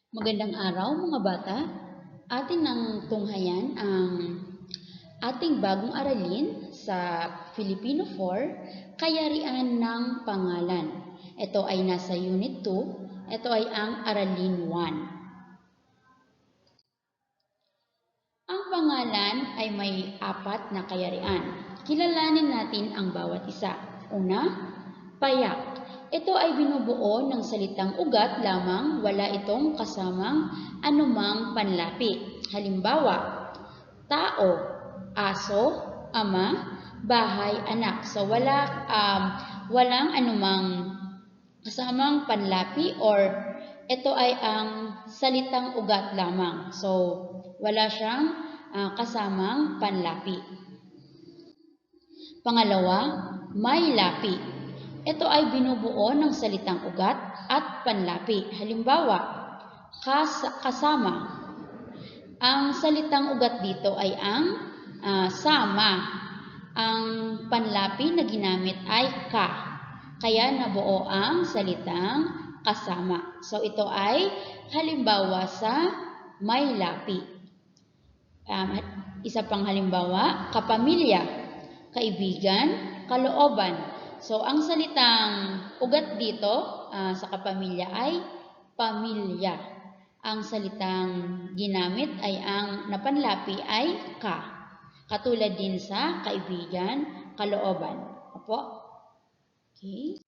Magandang araw mga bata. Atin ng tunghayan ang ating bagong aralin sa Filipino 4, Kayarian ng Pangalan. Ito ay nasa Unit 2. Ito ay ang Aralin 1. Ang pangalan ay may 4 na kayarian. Kilalanin natin ang bawat isa. Una, payak. Ito ay binubuo ng salitang ugat lamang, wala itong kasamang anumang panlapi. Halimbawa, tao, aso, ama, bahay, anak. So walang anumang kasamang panlapi or ito ay ang salitang ugat lamang. So wala siyang kasamang panlapi. Pangalawa, may lapi. Ito ay binubuo ng salitang ugat at panlapi. Halimbawa, kasama. Ang salitang ugat dito ay ang sama. Ang panlapi na ginamit ay ka. Kaya nabuo ang salitang kasama. So ito ay halimbawa sa may lapi. Isa pang halimbawa, kapamilya, kaibigan, kalooban. So, ang salitang ugat dito sa kapamilya ay pamilya. Ang salitang ginamit ay ang napanlapi ay ka. Katulad din sa kaibigan, kalooban. Opo? Okay.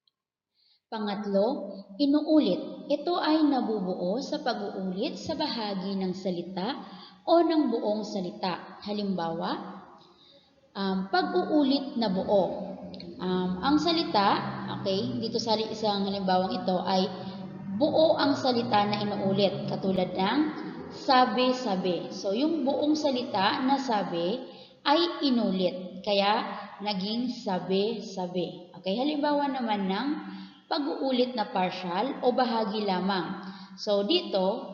Pangatlo, inuulit. Ito ay nabubuo sa pag-uulit sa bahagi ng salita o ng buong salita. Halimbawa, pag-uulit na buo. Ang salita, okay, dito sa isang halimbawang ito ay buo ang salita na inuulit, katulad ng sabi-sabi. So, yung buong salita na sabi ay inulit, kaya naging sabi-sabi. Okay, halimbawa naman ng pag-uulit na partial o bahagi lamang. So, dito,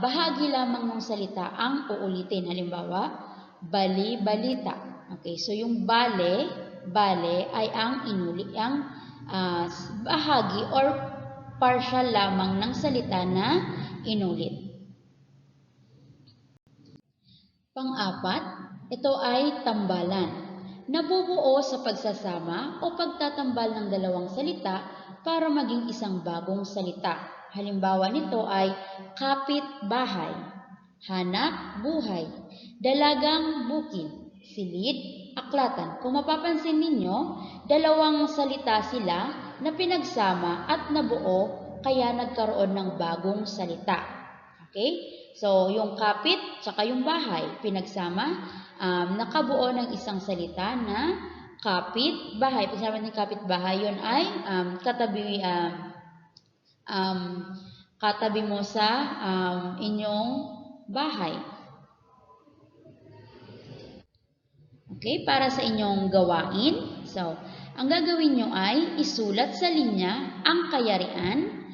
bahagi lamang ng salita ang uulitin. Halimbawa, bali-balita. Okay, so yung bale ay ang bahagi or partial lamang ng salita na inulit. Pang-apat, ito ay tambalan. Nabubuo sa pagsasama o pagtatambal ng dalawang salita para maging isang bagong salita. Halimbawa nito ay kapit-bahay, hanap buhay, dalagang bukid, silid, aklatan. Kung mapapansin ninyo, dalawang salita sila na pinagsama at nabuo kaya nagkaroon ng bagong salita. Okay? So, yung kapit tsaka yung bahay, pinagsama, nakabuo ng isang salita na kapit-bahay. Pinagsama ng kapit-bahay, yun ay katabi mo sa inyong bahay. Okay, para sa inyong gawain. So, ang gagawin nyo ay isulat sa linya ang kayarian.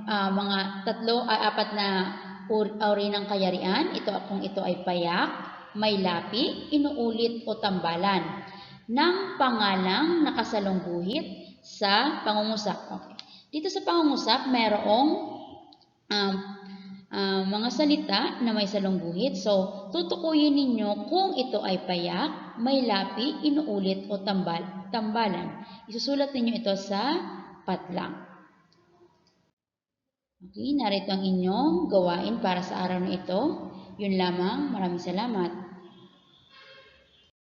Mga 4 na uri ng kayarian. Kung ito ay payak, may lapi, inuulit o tambalan ng pangalang nakasalungguhit sa pangungusap. Okay. Dito sa pangungusap, mayroong mga salita na may salungguhit. So, tutukuyin ninyo kung ito ay payak, may lapi, inuulit o tambalan. Isusulat ninyo ito sa patlang. Okay, narito ang inyong gawain para sa araw na ito. Yun lamang. Maraming salamat.